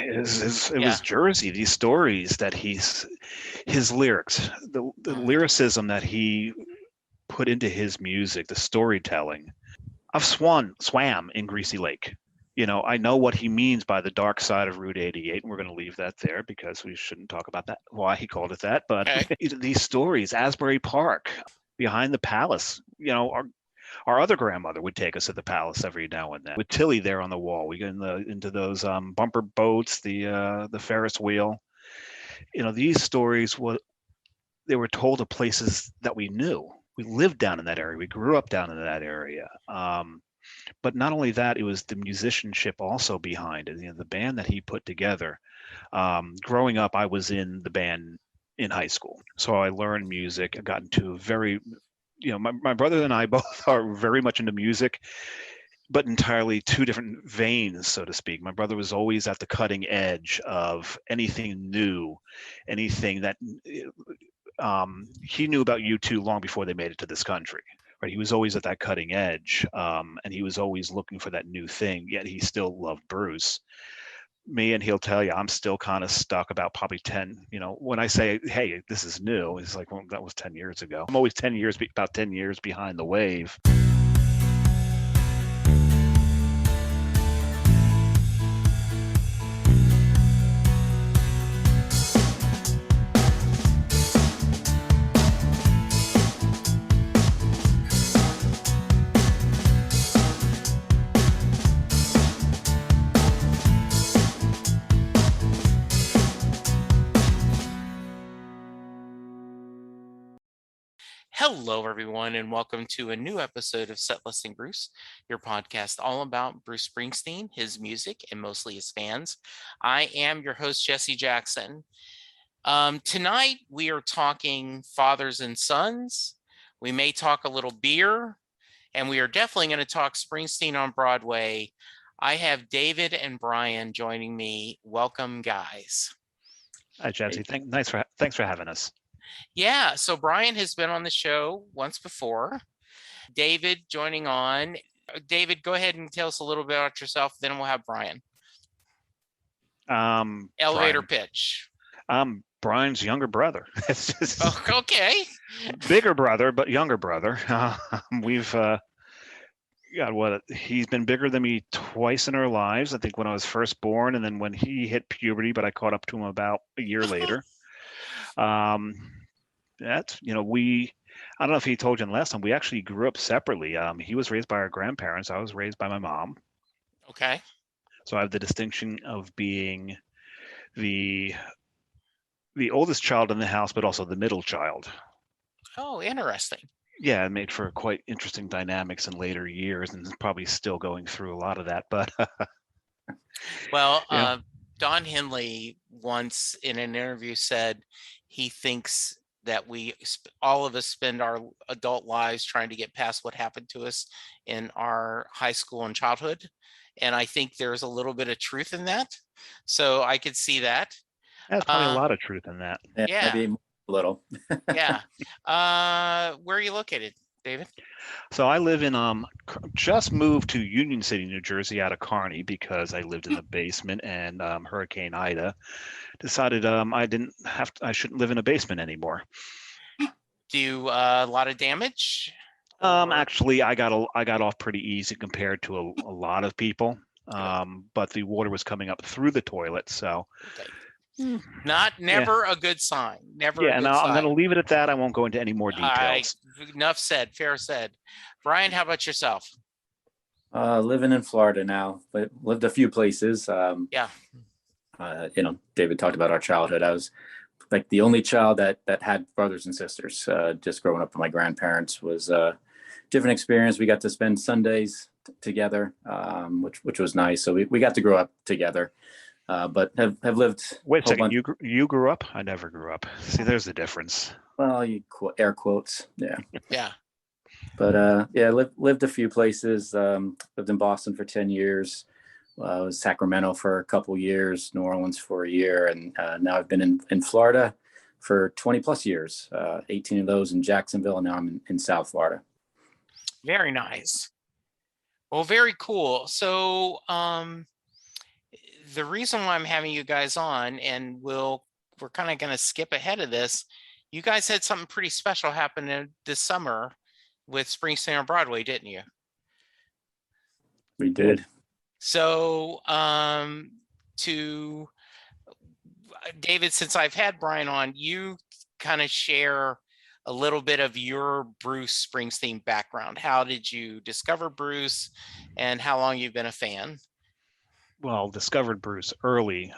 It was Jersey. These stories that his lyrics, the lyricism that he put into his music, the storytelling. I've swam in Greasy Lake. I know what he means by the dark side of Route 88, and we're going to leave that there because we shouldn't talk about that, why he called it that. But Okay. these stories, Asbury Park, behind the palace, our other grandmother would take us to the palace every now and then with Tilly there on the wall. We get into those bumper boats, the Ferris wheel. These stories they were told of places that we knew. We lived down in that area. We grew up down in that area. But not only that, it was the musicianship also behind it. The band that he put together. Growing up, I was in the band in high school, so I learned music. I got into my brother and I both are very much into music, but entirely two different veins, so to speak. My brother was always at the cutting edge of anything new, anything that he knew about U2 long before they made it to this country. Right? He was always at that cutting edge, and he was always looking for that new thing. Yet he still loved Bruce. Me, and he'll tell you, I'm still kind of stuck about probably 10. When I say, "Hey, this is new," he's like, "Well, that was 10 years ago." I'm always about 10 years behind the wave. Hello, everyone, and welcome to a new episode of Set Listing Bruce, your podcast all about Bruce Springsteen, his music, and mostly his fans. I am your host, Jesse Jackson. Tonight, we are talking fathers and sons. We may talk a little beer, and we are definitely going to talk Springsteen on Broadway. I have David and Bryan joining me. Welcome, guys. Hi, Jesse. Thanks for having us. Yeah, so Bryan has been on the show once before. David joining on. David, go ahead and tell us a little bit about yourself, then we'll have Bryan. Elevator pitch. Bryan's younger brother. Okay. Bigger brother, but younger brother. We've he's been bigger than me twice in our lives. I think when I was first born, and then when he hit puberty, but I caught up to him about a year later. That's I don't know if he told you last time, we actually grew up separately. He was raised by our grandparents. I was raised by my mom. Okay. So I have the distinction of being the oldest child in the house, but also the middle child. Oh, interesting. Yeah, it made for quite interesting dynamics in later years, and probably still going through a lot of that. But well, yeah. Don Henley once in an interview said he thinks that all of us spend our adult lives trying to get past what happened to us in our high school and childhood. And I think there's a little bit of truth in that. So I could see that. There's probably a lot of truth in that. Yeah. Maybe a little. Yeah. Where are you located, David? So I live in just moved to Union City, New Jersey, out of Kearney because I lived in the basement, and Hurricane Ida decided I shouldn't live in a basement anymore. Do a lot of damage? Actually, I got off pretty easy compared to a lot of people. But the water was coming up through the toilet, so. Okay. Never a good sign. Never. Yeah, and I'm going to leave it at that. I won't go into any more details. Enough said. Fair said. Bryan, how about yourself? Living in Florida now, but lived a few places. Yeah. David talked about our childhood. I was like the only child that had brothers and sisters. Just growing up with my grandparents was a different experience. We got to spend Sundays together, which was nice. So we got to grow up together. But have lived. Wait a second. You grew up? I never grew up. See, there's the difference. Well, air quotes. Yeah. Yeah. But lived a few places. Lived in Boston for 10 years. Was Sacramento for a couple years, New Orleans for a year, and now I've been in Florida for 20 plus years. 18 of those in Jacksonville, and now I'm in South Florida. Very nice. Well, very cool. So the reason why I'm having you guys on, and we're kind of going to skip ahead of this. You guys had something pretty special happen this summer with Springsteen on Broadway, didn't you? We did. So, to David, since I've had Bryan on, you kind of share a little bit of your Bruce Springsteen background. How did you discover Bruce, and how long you've been a fan? Well, discovered Bruce early,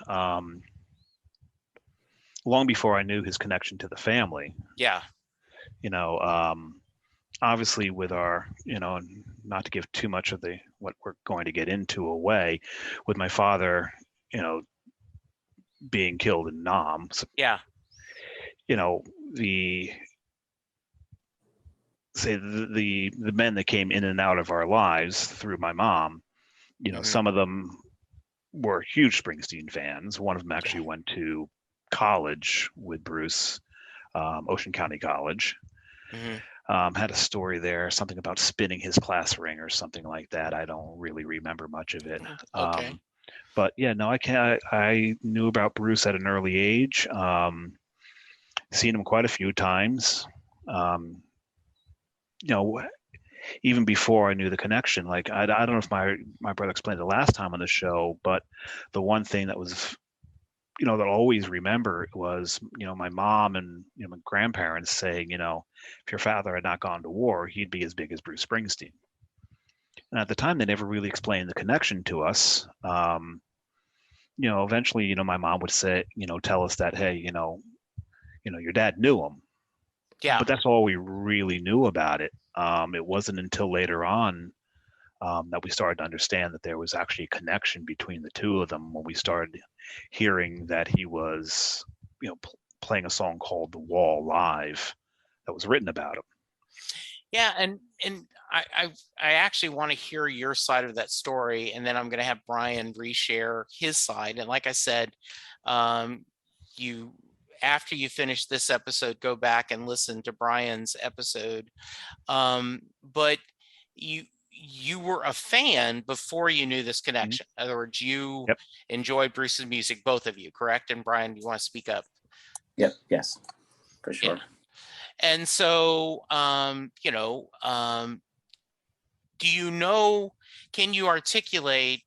long before I knew his connection to the family. Yeah. You know, obviously with our, and not to give too much of what we're going to get into away, with my father, being killed in Nam. So, Yeah. The men that came in and out of our lives through my mom, some of them were huge Springsteen fans. One of them actually went to college with Bruce, Ocean County College. Had a story there, something about spinning his class ring or something like that. I don't really remember much of it. Okay. But yeah, no, I knew about Bruce at an early age. Seen him quite a few times. Even before I knew the connection, like I don't know if my brother explained it last time on the show, but the one thing that was, that I'll always remember was, my mom and my grandparents saying, if your father had not gone to war, he'd be as big as Bruce Springsteen. And at the time, they never really explained the connection to us. Eventually, my mom would say, tell us that, hey, your dad knew him. Yeah. But that's all we really knew about it. It wasn't until later on that we started to understand that there was actually a connection between the two of them when we started hearing that he was, playing a song called "The Wall" live that was written about him. Yeah, and I actually want to hear your side of that story, and then I'm going to have Bryan reshare his side. And like I said, after you finish this episode, go back and listen to Bryan's episode. But you were a fan before you knew this connection. In other words, you enjoyed Bruce's music, both of you, correct? And Bryan, you want to speak up? Yep. Yes, for sure. Yeah. And so, can you articulate,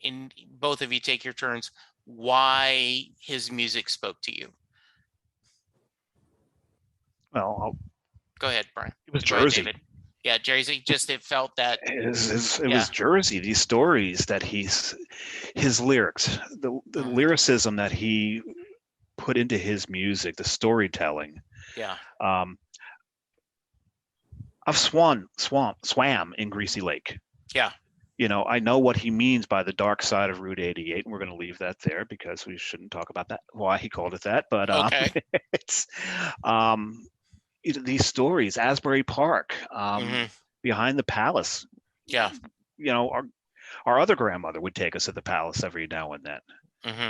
in both of you take your turns, why his music spoke to you? Well, go ahead, Bryan. It was Jersey. Ahead, David. Yeah, Jersey. Just it felt that it was Jersey. These stories that his lyrics, the lyricism that he put into his music, the storytelling. Yeah. I've swam in Greasy Lake. Yeah. I know what he means by the dark side of Route 88, and we're going to leave that there because we shouldn't talk about that, why he called it that. But it's these stories, Asbury Park, behind the palace. Yeah. Our other grandmother would take us to the palace every now and then.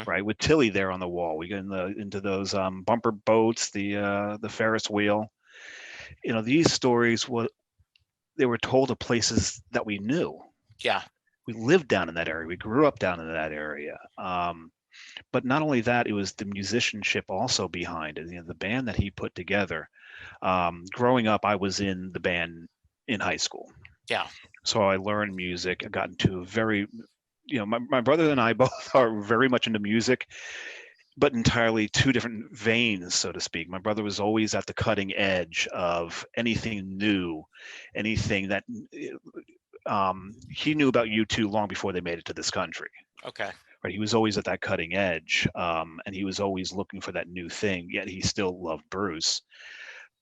Right, with Tilly there on the wall, we get into those bumper boats, the Ferris wheel. These stories they were told of places that we knew. Yeah, we lived down in that area. We grew up down in that area. But not only that, it was the musicianship also behind it. The band that he put together. Growing up, I was in the band in high school. Yeah. So I learned music. I got into a very my brother and I both are very much into music, but entirely two different veins, so to speak. My brother was always at the cutting edge of anything new, anything that he knew about U2 long before they made it to this country. Okay. Right. He was always at that cutting edge, and he was always looking for that new thing, yet he still loved Bruce.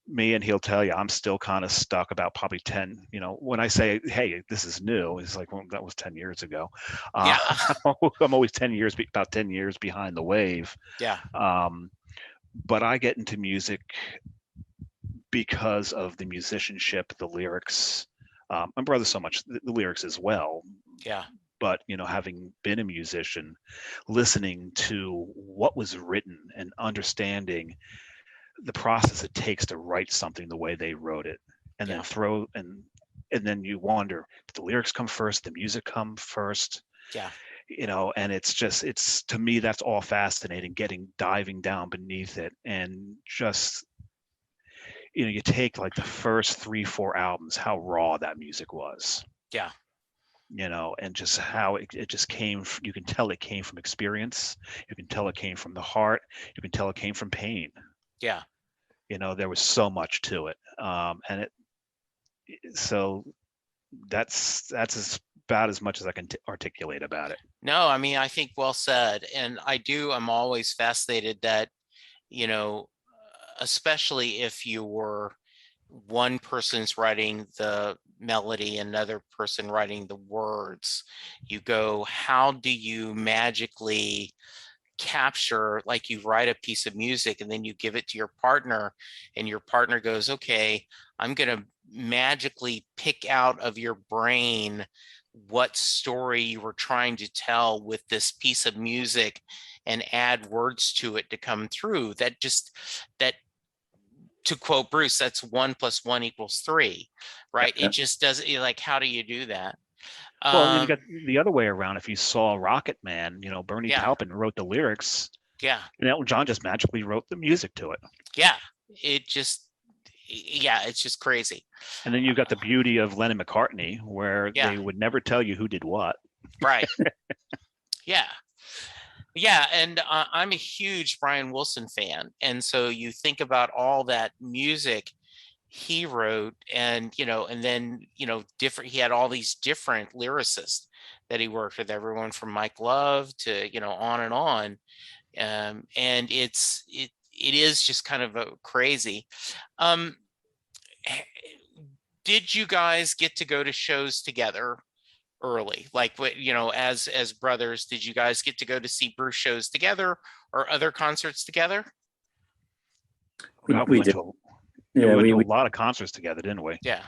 Me, and he'll tell you, I'm still kind of stuck about probably 10, when I say, hey, this is new, it's like, well, that was 10 years ago. Yeah. I'm always about 10 years behind the wave. Yeah. But I get into music because of the musicianship, the lyrics. My brother so much, the lyrics as well. Yeah. But, having been a musician, listening to what was written and understanding the process it takes to write something the way they wrote it, and then and then you wonder, did the lyrics come first, the music come first? Yeah. and it's to me, that's all fascinating, diving down beneath it. And just, you take like the first 3-4 albums, how raw that music was. Yeah. And just how it just came, you can tell it came from experience. You can tell it came from the heart. You can tell it came from pain. Yeah. There was so much to it. So that's about as much as I can articulate about it. No, I mean, I think well said. And I'm always fascinated that, especially if you were one person's writing the melody, another person writing the words, you go, how do you magically capture, like you write a piece of music and then you give it to your partner and your partner goes, okay, I'm going to magically pick out of your brain what story you were trying to tell with this piece of music and add words to it to come through. That, to quote Bruce, that's 1 + 1 = 3, right? Yeah. It just doesn't, like, how do you do that? Well, and then you got the other way around. If you saw Rocket Man, Bernie Yeah. Taupin wrote the lyrics. Yeah. And Elton John just magically wrote the music to it. Yeah. It's just crazy. And then you've got the beauty of Lennon McCartney, where Yeah. they would never tell you who did what. Right. Yeah. Yeah. And I'm a huge Brian Wilson fan. And so you think about all that music he wrote, and, and then, he had all these different lyricists that he worked with, everyone from Mike Love to, on and on. And it is just kind of crazy. Did you guys get to go to shows together early? Like, what, as brothers, did you guys get to go to see Bruce shows together or other concerts together? We went did. to Yeah, we went we to a lot of concerts together, didn't we? Yeah.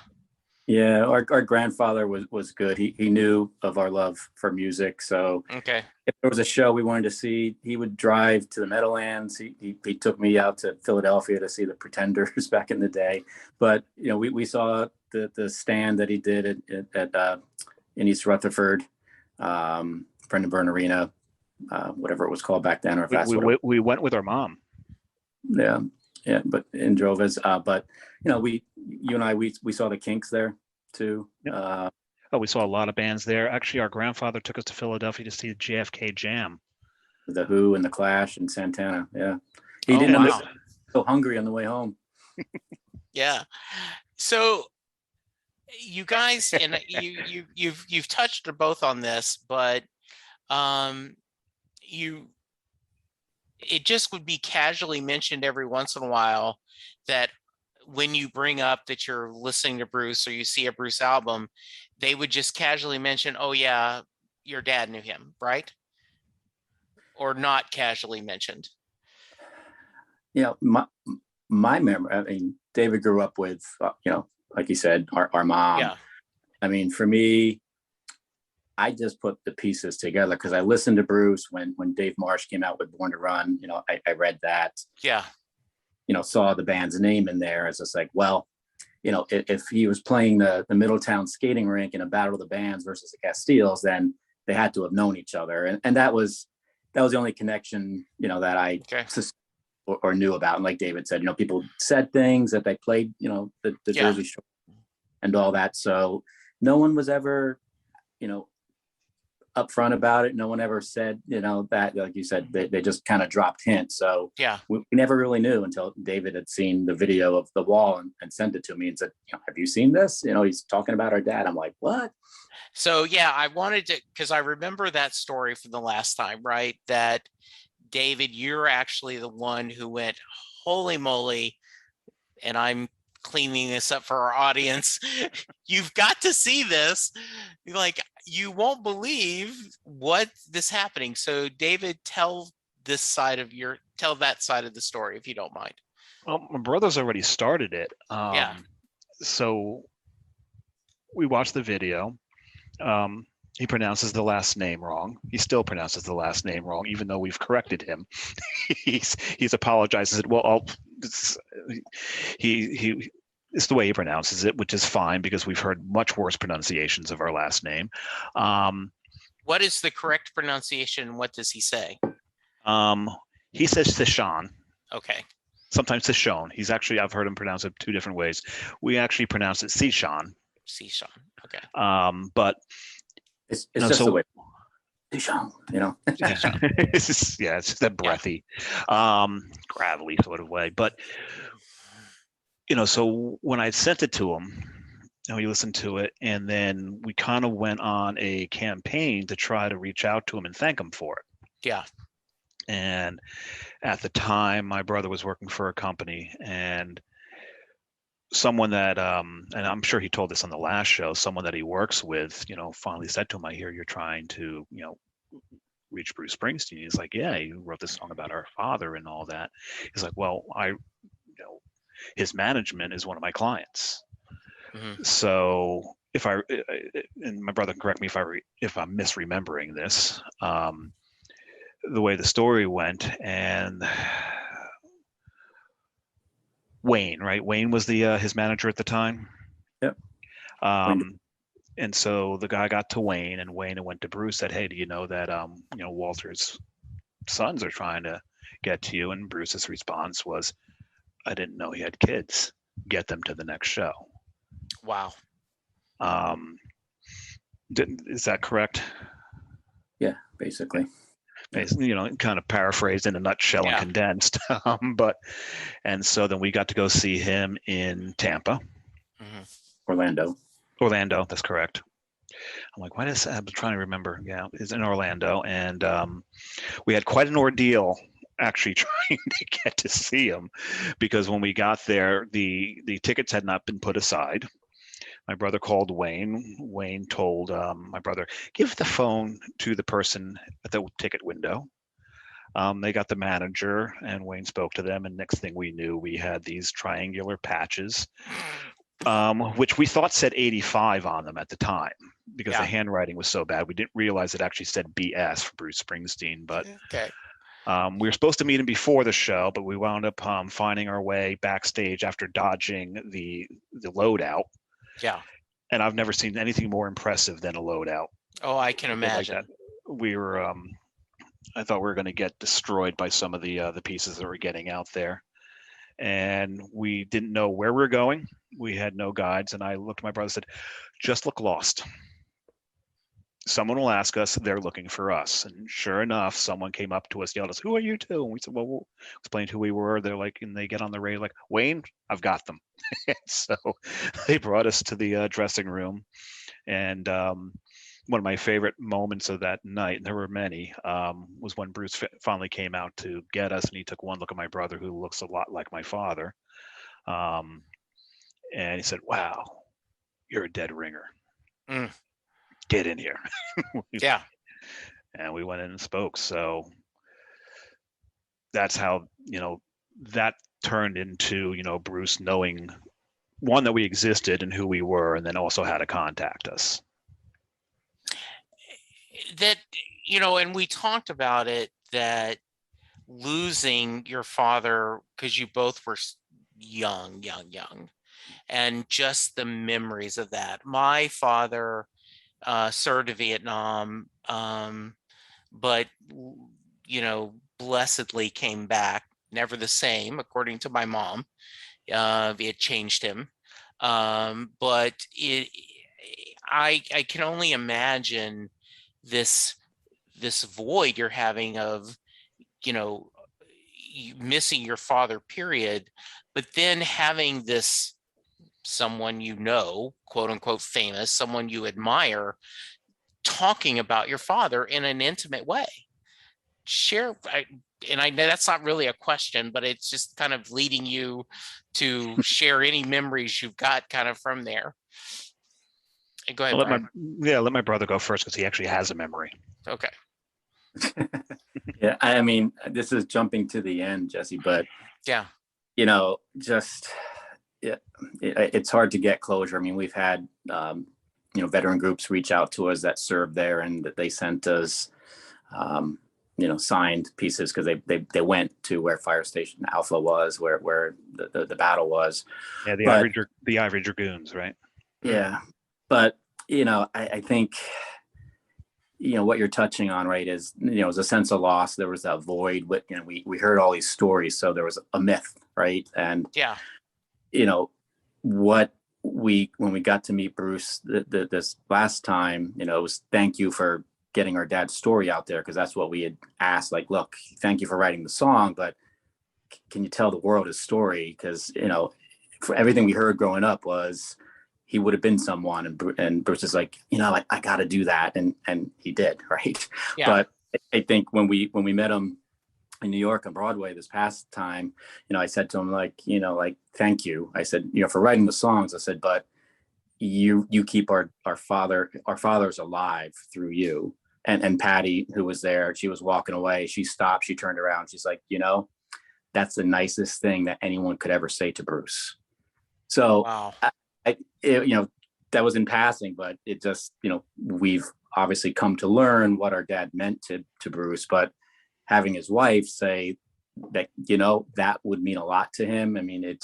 Yeah, our grandfather was good. He knew of our love for music. So Okay. if there was a show we wanted to see, he would drive to the Meadowlands. He took me out to Philadelphia to see the Pretenders back in the day. But we saw the stand that he did at in East Rutherford, Brendan Byrne Arena, whatever it was called back then, or if that's we went with our mom. Yeah, but in Droves. But you and I, we saw the Kinks there too. Yeah. We saw a lot of bands there. Actually, our grandfather took us to Philadelphia to see the JFK Jam. The Who and the Clash and Santana. Yeah, he didn't wow. so hungry on the way home. Yeah. So you guys, and you've touched both on this, but it just would be casually mentioned every once in a while that when you bring up that you're listening to Bruce or you see a Bruce album, they would just casually mention, oh yeah, your dad knew him, right? Or not casually mentioned. My memory, I mean, David grew up with, like you said, our mom. Yeah. I mean, for me, I just put the pieces together because I listened to Bruce when Dave Marsh came out with Born to Run. I read that. Yeah. Saw the band's name in there. It's just like, well, if he was playing the Middletown skating rink in a battle of the bands versus the Castiles, then they had to have known each other. And that was the only connection, that I or knew about. And like David said, people said things that they played, the Jersey Shore and all that. So no one was ever, upfront about it. No one ever said, that, like you said, they just kind of dropped hints. So we never really knew until David had seen the video of The Wall and sent it to me and said, have you seen this? He's talking about our dad. I'm like, what? So, yeah, I wanted to, because I remember that story from the last time, right? That David, you're actually the one who went, holy moly. And I'm cleaning this up for our audience. You've got to see this. Like, you won't believe what this happening. So David, tell that side of the story, if you don't mind. Well, my brother's already started it. So we watched the video. He pronounces the last name wrong. He still pronounces the last name wrong, even though we've corrected him. he's apologizes. It's the way he pronounces it, which is fine because we've heard much worse pronunciations of our last name. What is the correct pronunciation? What does he say? He says Cichon. Okay. Sometimes Cichon. I've heard him pronounce it 2 different ways. We actually pronounce it Cichon. Cichon. Okay. But it's just the way. Cichon, it's just that breathy, gravelly sort of way. But so when I sent it to him, he listened to it, and then we kind of went on a campaign to try to reach out to him and thank him for it. Yeah. And at the time, my brother was working for a company, and someone that, and I'm sure he told this on the last show, someone that he works with, finally said to him, "I hear you're trying to, reach Bruce Springsteen." He's like, "Yeah, he wrote this song about our father and all that." He's like, "Well, his management is one of my clients." Mm-hmm. So and my brother can correct me if I'm misremembering this, the way the story went, and Wayne, right? Wayne was his manager at the time. Yep. And so the guy got to Wayne, and Wayne went to Bruce, said, "Hey, do you know that Walter's sons are trying to get to you?" And Bruce's response was, "I didn't know he had kids. Get them to the next show." Wow. Is that correct? Yeah, basically. Kind of paraphrased in a nutshell and condensed. And so then we got to go see him in Tampa. Mm-hmm. Orlando, that's correct. I'm like, I'm trying to remember. Yeah, it's in Orlando. And we had quite an ordeal actually trying to get to see him, because when we got there, the tickets had not been put aside. My brother called Wayne. Wayne told my brother, "Give the phone to the person at the ticket window." They got the manager, and Wayne spoke to them. And next thing we knew, we had these triangular patches, which we thought said 85 on them at the time, because the handwriting was so bad. We didn't realize it actually said BS for Bruce Springsteen. But okay. We were supposed to meet him before the show, but we wound up finding our way backstage after dodging the loadout. Yeah. And I've never seen anything more impressive than a loadout. Oh, I can imagine. Like that. We were, I thought we were going to get destroyed by some of the pieces that were getting out there. And we didn't know where we were going. We had no guides. And I looked at my brother and said, "Just look lost. Someone will ask us, they're looking for us." And sure enough, someone came up to us, yelled at us, "Who are you two?" And we said, "Well, we'll explain who we were." They're like, and they get on the radio like, "Wayne, I've got them." So they brought us to the dressing room. And one of my favorite moments of that night, and there were many, was when Bruce finally came out to get us, and he took one look at my brother, who looks a lot like my father. And he said, "Wow, you're a dead ringer. Get in here." Yeah. And we went in and spoke. So that's how, that turned into, Bruce knowing, one, that we existed and who we were, and then also how to contact us. That, and we talked about it, that losing your father, because you both were young, and just the memories of that. My father served in Vietnam, but blessedly came back, never the same, according to my mom. It changed him, but I can only imagine this void you're having of missing your father, period, but then having this someone quote unquote famous, someone you admire, talking about your father in an intimate way. I know that's not really a question, but it's just kind of leading you to share any memories you've got kind of from there. Go ahead, Bryan. Let my brother go first, because he actually has a memory. Okay. Yeah, I mean, this is jumping to the end, Jesse, but yeah, it's hard to get closure. I mean, we've had veteran groups reach out to us that served there, and that they sent us signed pieces, because they went to where Fire Station Alpha was, where the battle was. Yeah, the Ivory Dragoons, right? Yeah, but I think what you're touching on, right, is, it was a sense of loss. There was that void. We heard all these stories, so there was a myth, right? And Yeah. What when we got to meet Bruce this last time, it was thank you for getting our dad's story out there, because that's what we had asked. Like, look, thank you for writing the song, but can you tell the world his story? Because for everything we heard growing up was he would have been someone, and Bruce is like, I got to do that, and he did, right? Yeah. But I think when we met him in New York on Broadway this past time, I said to him, like, thank you. I said, for writing the songs. I said, but you keep our fathers alive through you. And Patty, who was there, she was walking away. She stopped. She turned around. She's like, that's the nicest thing that anyone could ever say to Bruce. So, wow. That was in passing, but it just, we've obviously come to learn what our dad meant to Bruce, but having his wife say that, that would mean a lot to him. I mean, I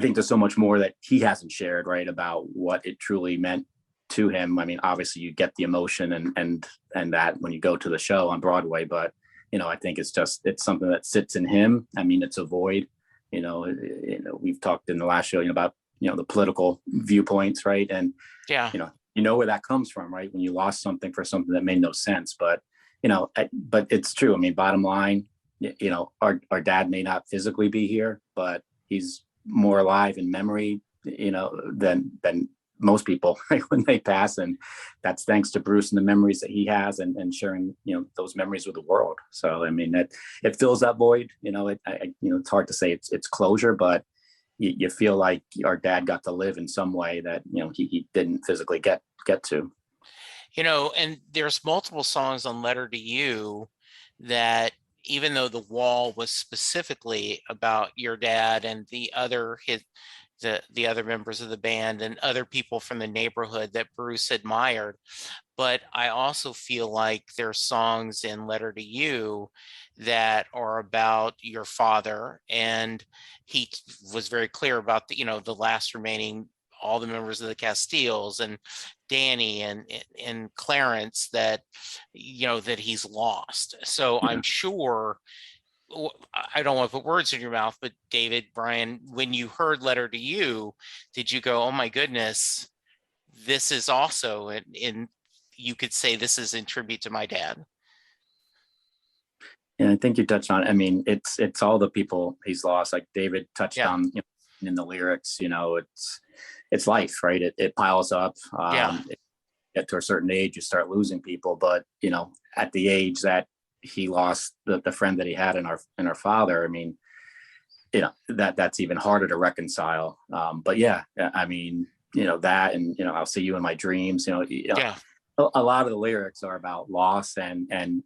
think there's so much more that he hasn't shared, right, about what it truly meant to him. I mean, obviously you get the emotion and that when you go to the show on Broadway, but, I think it's something that sits in him. I mean, it's a void, we've talked in the last show, about, the political viewpoints, right? And, yeah, where that comes from, right? When you lost something for something that made no sense, but, but it's true. I mean, bottom line, our dad may not physically be here, but he's more alive in memory, than most people, right, when they pass. And that's thanks to Bruce and the memories that he has, and sharing, those memories with the world. So, I mean, it fills that void, it's hard to say it's closure, but you feel like our dad got to live in some way that, he didn't physically get to. And there's multiple songs on Letter to You that, even though The Wall was specifically about your dad and the other members of the band and other people from the neighborhood that Bruce admired, but I also feel like there's songs in Letter to You that are about your father, and he was very clear about the last remaining, all the members of the Castiles and Danny and Clarence that he's lost. So yeah. I'm sure, I don't want to put words in your mouth, but David, Bryan, when you heard Letter to You, did you go, oh my goodness, this is also in you could say this is in tribute to my dad? Yeah, I think you touched on it. I mean, it's all the people he's lost, like David touched on, in the lyrics. It's life, right? It piles up. Get to a certain age, you start losing people, but at the age that he lost the friend that he had in our father, I mean, that's even harder to reconcile. But yeah, I mean, that, and I'll see you in my dreams. A lot of the lyrics are about loss and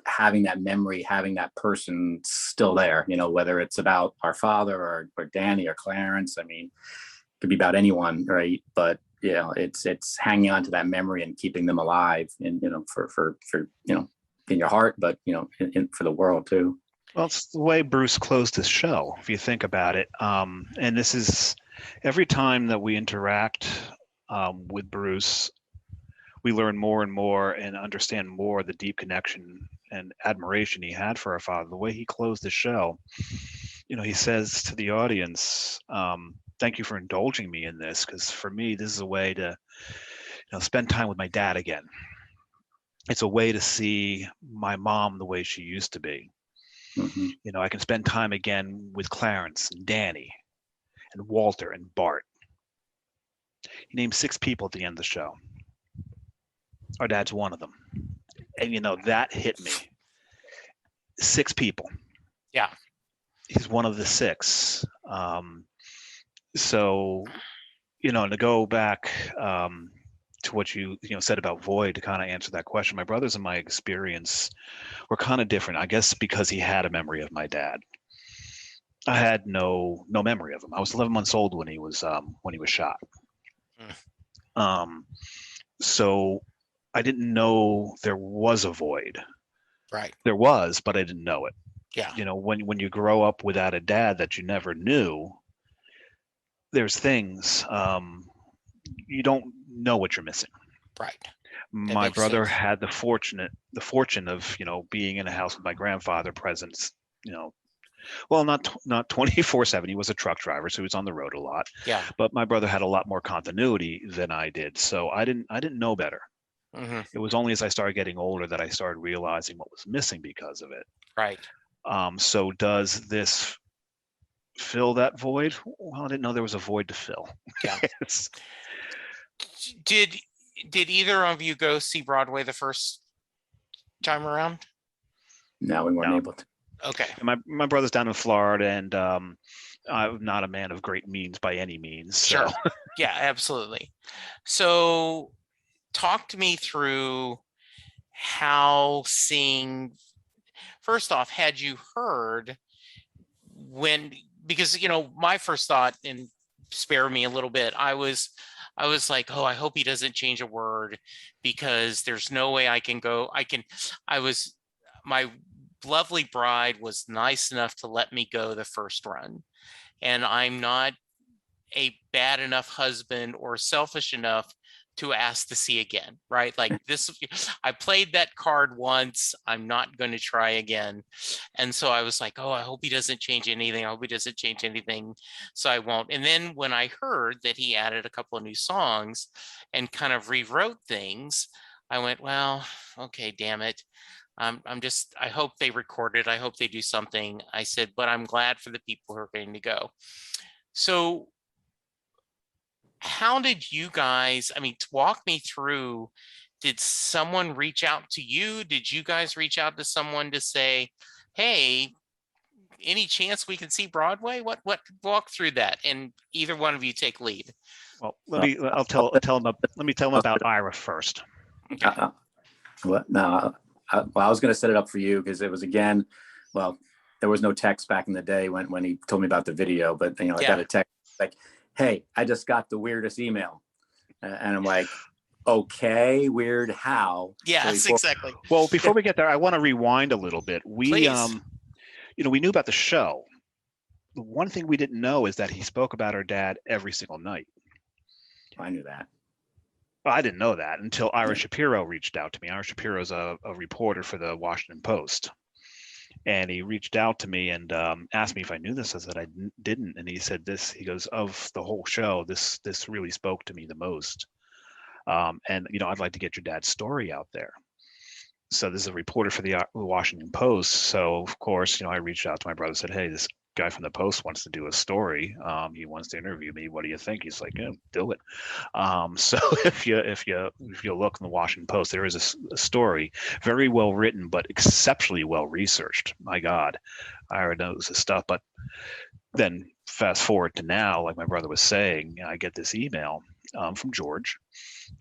having that memory, having that person still there. Whether it's about our father or Danny or Clarence. I mean, it could be about anyone, right? But it's hanging on to that memory and keeping them alive, and for in your heart, but for the world too. Well, it's the way Bruce closed his show, if you think about it. And this is every time that we interact with Bruce, we learn more and more and understand more the deep connection and admiration he had for our father. The way he closed the show, he says to the audience, thank you for indulging me in this, because for me, this is a way to spend time with my dad again. It's a way to see my mom the way she used to be. Mm-hmm. I can spend time again with Clarence and Danny and Walter and Bart. He named 6 people at the end of the show. Our dad's one of them. And, that hit me. 6 people. Yeah. He's one of the 6. So, to go back to what you said about void, to kind of answer that question, my brothers and my experience were kind of different, I guess, because he had a memory of my dad. I had no memory of him. I was 11 months old when he was shot. So I didn't know there was a void. Right. There was, but I didn't know it. Yeah. When you grow up without a dad that you never knew, there's things you don't know what you're missing. Right. My brother sense. had the fortune of, being in a house with my grandfather present, well, not 24/7. He was a truck driver, so he was on the road a lot. Yeah. But my brother had a lot more continuity than I did, so I didn't know better. Mm-hmm. It was only as I started getting older that I started realizing what was missing because of it. Right. So does this fill that void? Well, I didn't know there was a void to fill. Yeah. Did either of you go see Broadway the first time around? No, we weren't able to. Okay. And my brother's down in Florida, and I'm not a man of great means by any means. So. Sure. Yeah, absolutely. So talk to me through how seeing, first off, had you heard because my first thought, and spare me a little bit, I was like, oh, I hope he doesn't change a word, because there's no way I can go. My lovely bride was nice enough to let me go the first run, and I'm not a bad enough husband or selfish enough to ask to see again, right? Like this, I played that card once, I'm not going to try again. And so I was like, oh, I hope he doesn't change anything. I hope he doesn't change anything. So I won't. And then when I heard that he added a couple of new songs and kind of rewrote things, I went, well, okay, damn it. I hope they record it. I hope they do something. I said, but I'm glad for the people who are going to go. So how did you guys, walk me through, did someone reach out to you? Did you guys reach out to someone to say, hey, any chance we can see Broadway? What walk through that, and either one of you take lead. Well, let me tell them about Ira first. Okay. I was going to set it up for you, because it was, again, well, there was no text back in the day when he told me about the video, but I got a text like, hey, I just got the weirdest email. And I'm like, okay, weird how? Yes, exactly. Well, before we get there, I want to rewind a little bit. Please. We knew about the show. The one thing we didn't know is that he spoke about our dad every single night. I knew that. Well, I didn't know that until Ira Shapiro reached out to me. Ira Shapiro's a reporter for the Washington Post. And he reached out to me and asked me if I knew this. I said I didn't. And he said this. He goes, of the whole show, this really spoke to me the most. And I'd like to get your dad's story out there. So this is a reporter for the Washington Post. So of course, I reached out to my brother, said, hey, this guy from the Post wants to do a story. He wants to interview me. What do you think? He's like, yeah, do it. So if you look in the Washington Post, there is a story, very well written, but exceptionally well researched. My God, I already knows this stuff. But then fast forward to now, like my brother was saying, I get this email from George,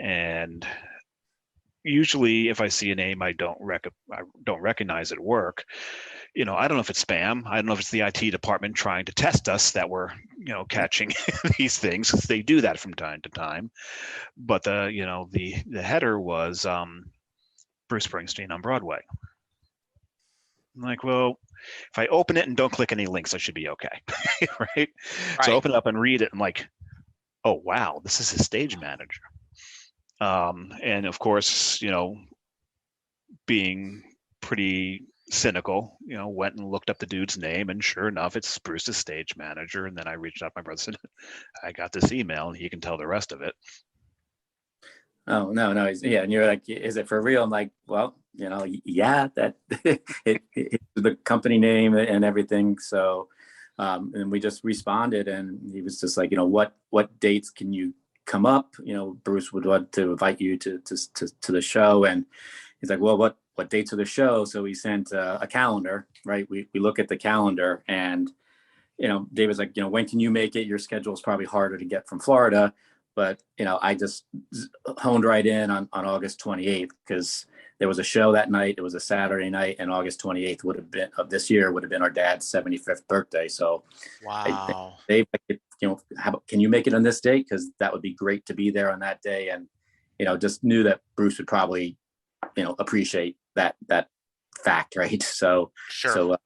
and usually if I see a name I don't recognize at work, I don't know if it's spam. I don't know if it's the IT department trying to test us that we're, catching these things, because they do that from time to time. But the header was Bruce Springsteen on Broadway. I'm like, well, if I open it and don't click any links, I should be okay, right? So I open it up and read it. I'm like, oh wow, this is his stage manager. And of course, being pretty cynical, went and looked up the dude's name, and sure enough, it's Bruce's stage manager. And then I reached out to my brother, said, I got this email, and he can tell the rest of it. Oh, no. Yeah. And you're like, is it for real? I'm like, well, yeah, that it's the company name and everything. So, and we just responded, and he was just like, what dates can you come up? Bruce would want to invite you to the show. And he's like, well, what dates are the show? So he sent a calendar, right? We look at the calendar, and, David's like, when can you make it? Your schedule is probably harder to get from Florida. But, I just honed right in on August 28th, because there was a show that night. It was a Saturday night, and August 28th of this year would have been our dad's 75th birthday. So wow. Dave, can you make it on this date? Because that would be great to be there on that day. And, just knew that Bruce would probably, appreciate that fact, right? So, sure. So,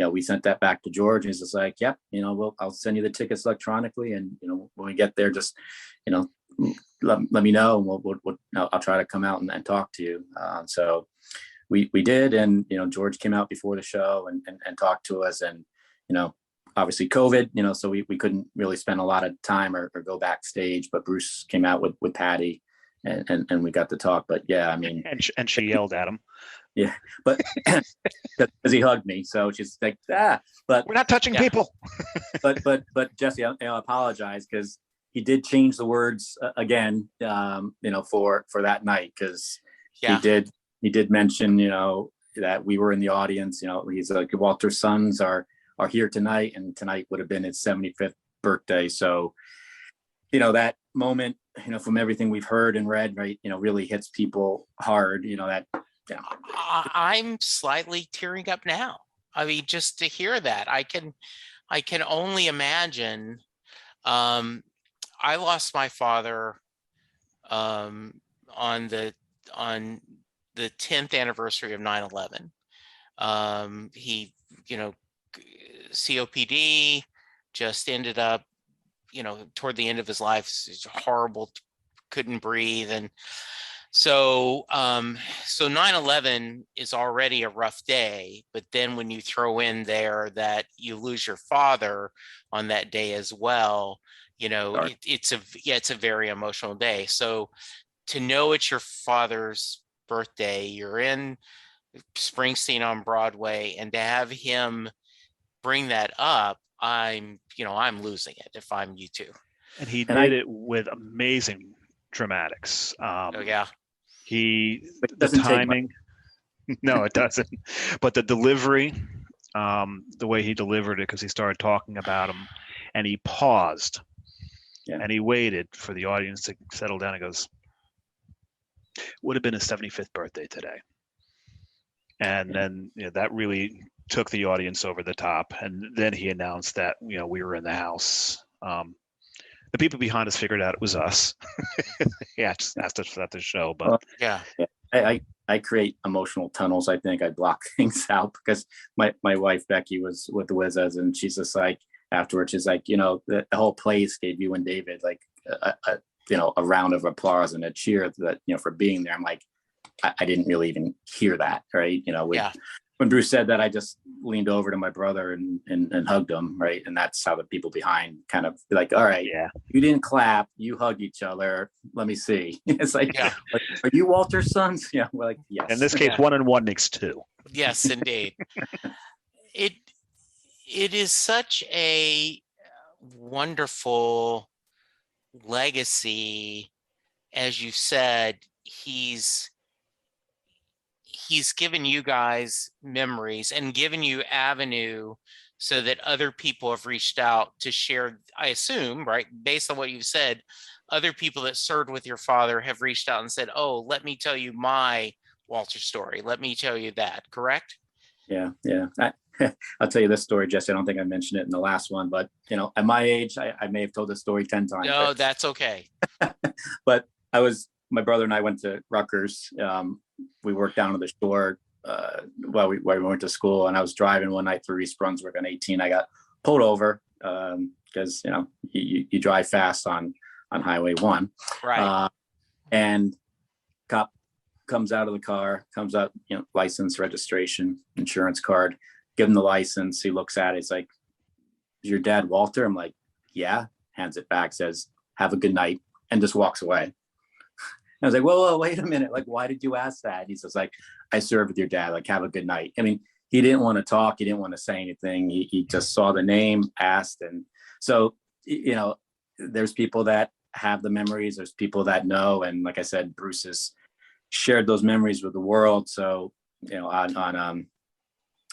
we sent that back to George, and he's just like, yep, I'll send you the tickets electronically. And, when we get there, just, let me know, and I'll try to come out and talk to you. So we did, and George came out before the show and talked to us, and obviously COVID, so we couldn't really spend a lot of time or go backstage, but Bruce came out with Patty, and we got to talk. But yeah, I mean, and she yelled at him. Yeah, but because he hugged me, so she's like, but we're not touching people. but Jesse, I apologize, because he did change the words again, for that night, because he did mention, that we were in the audience. He's like, Walter's sons are here tonight, and tonight would have been his 75th birthday. So, that moment, from everything we've heard and read, right, really hits people hard. That. Yeah. I'm slightly tearing up now. I mean, just to hear that, I can only imagine. I lost my father on the 10th anniversary of 9/11. He, COPD, just ended up, toward the end of his life, horrible, couldn't breathe, and so 9/11 is already a rough day, but then when you throw in there that you lose your father on that day as well, it's a very emotional day. So to know it's your father's birthday, you're in Springsteen on Broadway, and to have him bring that up, I'm losing it if I'm you too. And he did it with amazing dramatics. The timing, no, it doesn't, but the delivery, the way he delivered it, because he started talking about him, and he paused, and he waited for the audience to settle down. He goes, would have been his 75th birthday today. And then that really took the audience over the top. And then he announced that we were in the house. The people behind us figured out it was us. Just asked us at the show, but I create emotional tunnels. I think I block things out, because my wife Becky was with the Wizards, and she's just like, afterwards, she's like, the whole place gave you and David like a round of applause and a cheer that for being there. I'm like, I didn't really even hear that, right? When Bruce said that, I just leaned over to my brother and hugged him, right? And that's how the people behind kind of be like, all right, you didn't clap, you hugged each other. Let me see. It's like, are you Walter's sons? Yeah, we're like, yes. In this case, 1 and 1 makes 2. Yes, indeed. It is such a wonderful legacy. As you said, he's given you guys memories and given you avenue so that other people have reached out to share, I assume, right, based on what you've said, other people that served with your father have reached out and said, oh, let me tell you my Walter story. Let me tell you that, correct? Yeah. I'll tell you this story, Jesse. I don't think I mentioned it in the last one, but at my age, I may have told this story 10 times. No, that's okay. But my brother and I went to Rutgers. We worked down on the shore while we went to school, and I was driving one night through East Brunswick on 18. I got pulled over because you drive fast on Highway 1, right? And cop comes out of the car, comes out, license, registration, insurance card, give him the license. He looks at it. He's like, is your dad Walter? I'm like, yeah. Hands it back, says, have a good night, and just walks away. I was like, whoa, wait a minute. Like, why did you ask that? He's just like, I served with your dad. Like, have a good night. I mean, he didn't want to talk. He didn't want to say anything. He just saw the name, asked. And so, there's people that have the memories. There's people that know. And like I said, Bruce has shared those memories with the world. So, on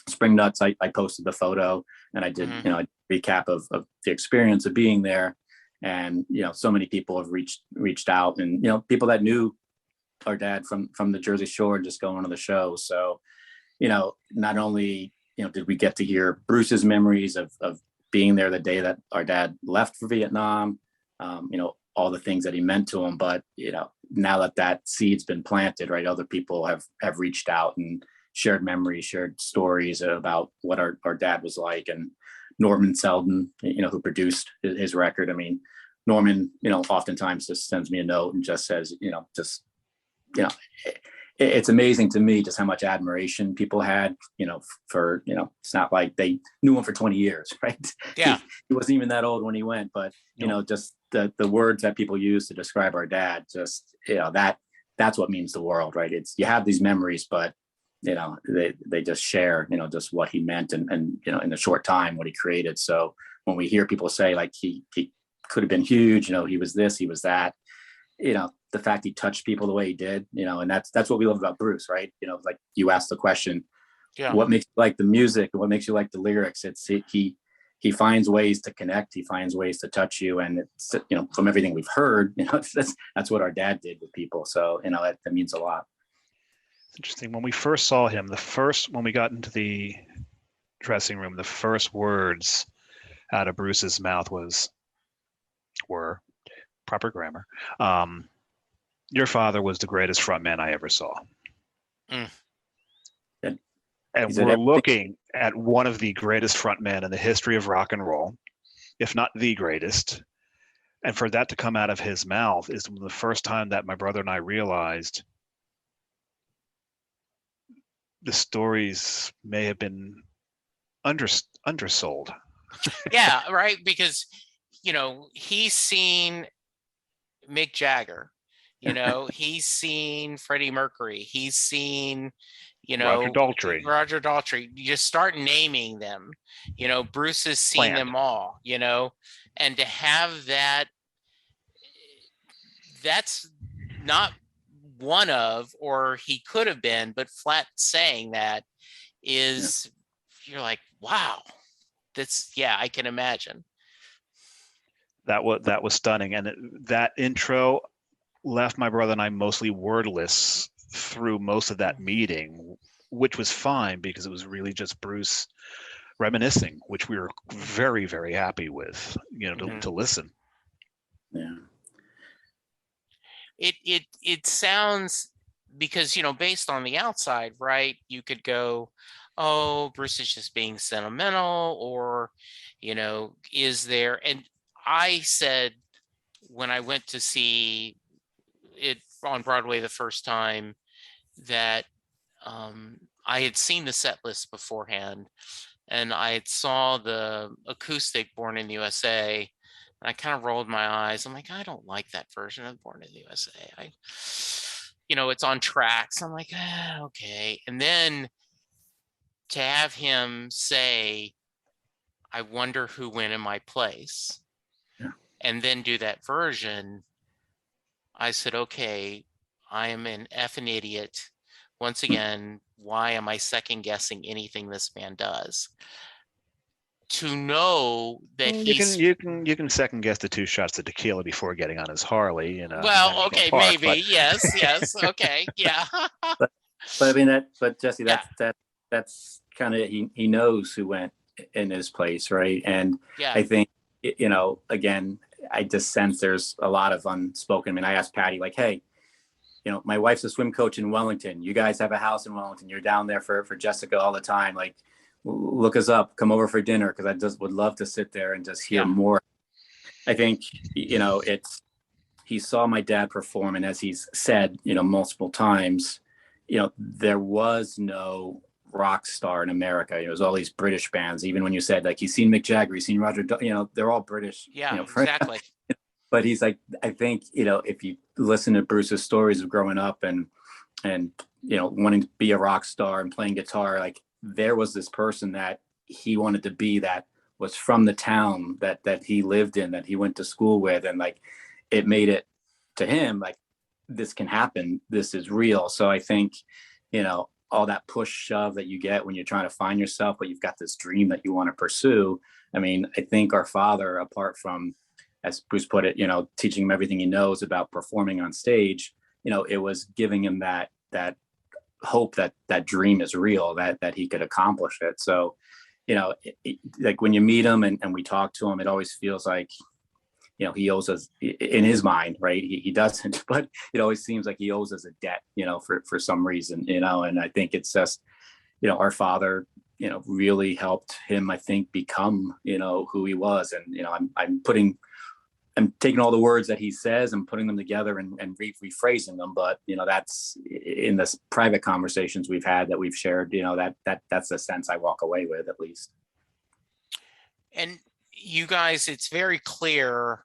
Spring Nuts, I posted the photo, and I did, a recap of the experience of being there. And, so many people have reached out, and, people that knew our dad from the Jersey Shore just going to the show. So, not only, did we get to hear Bruce's memories of being there the day that our dad left for Vietnam, all the things that he meant to him, but, now that seed's been planted, right, other people have reached out and shared memories, shared stories about what our dad was like. And Norman Selden, who produced his record. I mean, Norman, oftentimes just sends me a note and just says, you know, it's amazing to me just how much admiration people had, for, it's not like they knew him for 20 years, right? Yeah. He wasn't even that old when he went, but, just the words that people use to describe our dad, just, that's what means the world, right? It's, you have these memories, but, they just share, just what he meant and, in a short time, what he created. So when we hear people say like, he could have been huge, he was this, he was that, the fact he touched people the way he did, and that's what we love about Bruce, right? Like you asked the question, what makes you like the music? What makes you like the lyrics? It's he finds ways to connect. He finds ways to touch you. And it's, from everything we've heard, that's what our dad did with people. So, that means a lot. It's interesting. When we first saw him, when we got into the dressing room, the first words out of Bruce's mouth were proper grammar. Your father was the greatest frontman I ever saw. Mm. And we're looking at one of the greatest frontmen in the history of rock and roll, if not the greatest. And for that to come out of his mouth is the first time that my brother and I realized the stories may have been undersold. Yeah, right. Because, he's seen Mick Jagger, he's seen Freddie Mercury, he's seen, Roger Daltrey. You just start naming them, Bruce has seen them all, and to have that's not one of, or he could have been, but flat saying that is, you're like, wow, I can imagine. That was stunning. And that intro left my brother and I mostly wordless through most of that meeting, which was fine because it was really just Bruce reminiscing, which we were very, very happy with, to listen. Yeah. It sounds, because, based on the outside, right, you could go, oh, Bruce is just being sentimental, or, is there, and I said, when I went to see it on Broadway the first time, that I had seen the set list beforehand, and I saw the acoustic Born in the USA, and I kind of rolled my eyes. I'm like, I don't like that version of Born in the USA. It's on tracks. I'm like, okay. And then to have him say, I wonder who went in my place, and then do that version, I said, okay, I am an effing idiot. Once again, why am I second guessing anything this man does? To know that you can second guess the 2 shots of tequila before getting on his Harley. Well, okay, Park, maybe, but... yes, okay, yeah. but I mean but Jesse, that's kind of, he knows who went in his place, right? And I think, again, I just sense there's a lot of unspoken. I mean, I asked Patty, like, hey, my wife's a swim coach in Wellington. You guys have a house in Wellington. You're down there for Jessica all the time. Like, look us up, come over for dinner, because I just would love to sit there and just hear more. I think, he saw my dad perform, and as he's said, multiple times, there was no rock star in America. It was all these British bands. Even when you said, like, he's seen Mick Jagger, he's seen Roger, they're all British. Yeah, exactly. But he's like, I think, if you listen to Bruce's stories of growing up and wanting to be a rock star and playing guitar, like, there was this person that he wanted to be, that was from the town that he lived in, that he went to school with. And like, it made it to him, like, this can happen. This is real. So I think, all that push shove that you get when you're trying to find yourself, but you've got this dream that you want to pursue. I mean, I think our father, apart from, as Bruce put it, teaching him everything he knows about performing on stage, it was giving him that hope that dream is real, that he could accomplish it. So, like when you meet him and we talk to him, it always feels like, he owes us, in his mind, right? He doesn't, but it always seems like he owes us a debt, for some reason, and I think it's just, our father, really helped him, I think, become, who he was. And, I'm putting I'm taking all the words that he says and putting them together and rephrasing them. But, that's in the private conversations we've had that we've shared, that's the sense I walk away with, at least. And you guys, it's very clear.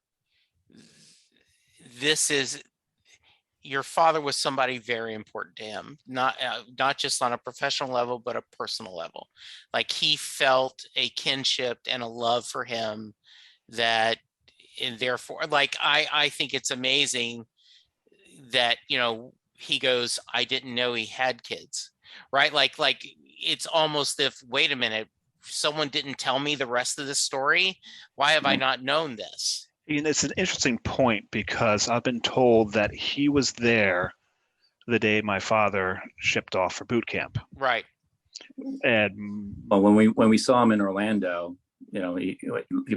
Your father was somebody very important to him, not just on a professional level, but a personal level. Like, he felt a kinship and a love for him that, and therefore, like, I think it's amazing that, he goes, I didn't know he had kids, right? Like it's almost if, wait a minute, someone didn't tell me the rest of the story. Why have I not known this? It's an interesting point, because I've been told that he was there the day my father shipped off for boot camp. Right. And well, when we saw him in Orlando, he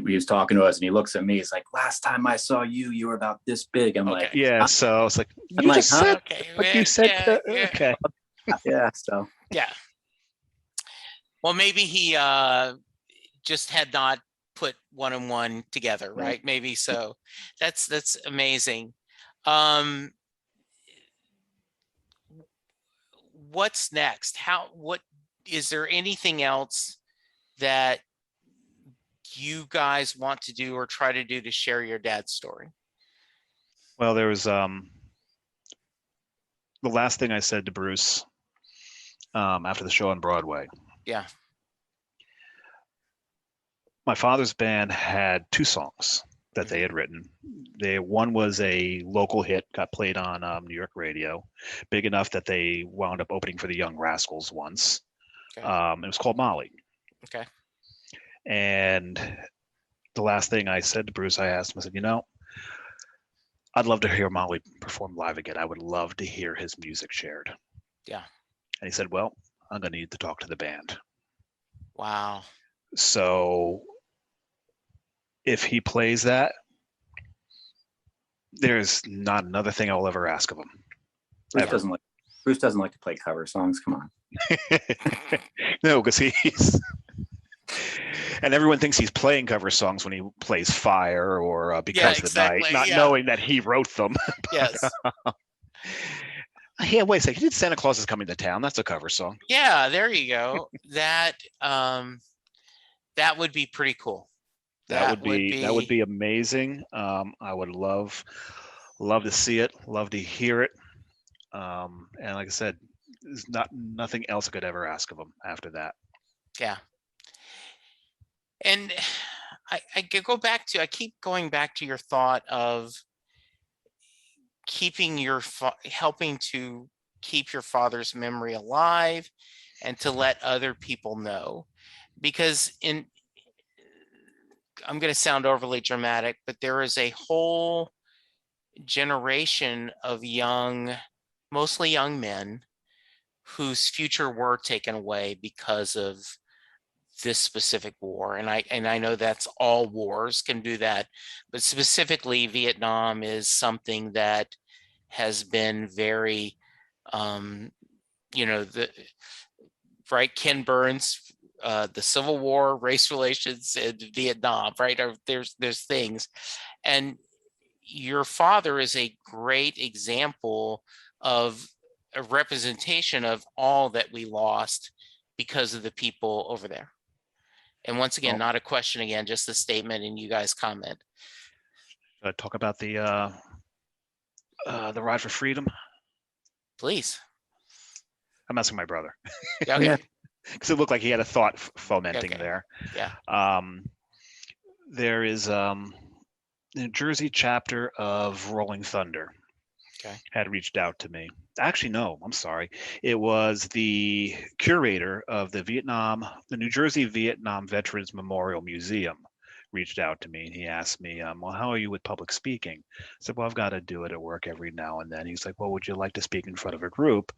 was talking to us, and he looks at me. He's like, "Last time I saw you, you were about this big." I'm like, "Yeah." So I was like, "You just said, okay, like you said, yeah. okay, yeah." So yeah. Well, maybe he just had not put one and one together, right? Yeah. Maybe so. That's amazing. What's next? What is there anything else that you guys want to do or try to do to share your dad's story? Well, there was the last thing I said to Bruce after the show on Broadway. Yeah. My father's band had 2 songs that they had written. One was a local hit, got played on New York radio, big enough that they wound up opening for the Young Rascals once. Okay. It was called Molly. Okay. And the last thing I said to Bruce, I asked him, I said, I'd love to hear Molly perform live again. I would love to hear his music shared. Yeah. And he said, well, I'm going to need to talk to the band. Wow. So if he plays that, there's not another thing I'll ever ask of him. Bruce doesn't like to play cover songs. Come on. No, because he's and everyone thinks he's playing cover songs when he plays Fire or Because of the Night, not knowing that he wrote them. Yes. Yeah, wait a second. He did Santa Claus Is Coming to Town. That's a cover song. Yeah, there you go. That would be pretty cool. That would be amazing. I would love to see it, love to hear it. And like I said, there's nothing else I could ever ask of him after that. Yeah. And I keep going back to your thought of helping to keep your father's memory alive and to let other people know, because I'm going to sound overly dramatic, but there is a whole generation of mostly young men whose future were taken away because of this specific war. And I know that's all wars can do that, but specifically Vietnam is something that has been very, Ken Burns, the Civil War, race relations, and Vietnam, right? There's things. And your father is a great example of a representation of all that we lost because of the people over there. And once again, not a question again, just a statement, and you guys comment. Talk about the Ride for Freedom. Please. I'm asking my brother. Okay. Yeah. Because it looked like he had a thought fomenting there. Yeah. There is the New Jersey chapter of Rolling Thunder. Okay. Had reached out to me. Actually, no, I'm sorry. It was the curator of the New Jersey Vietnam Veterans Memorial Museum reached out to me, and he asked me, well, how are you with public speaking? I said, well, I've got to do it at work every now and then. He's like, well, would you like to speak in front of a group,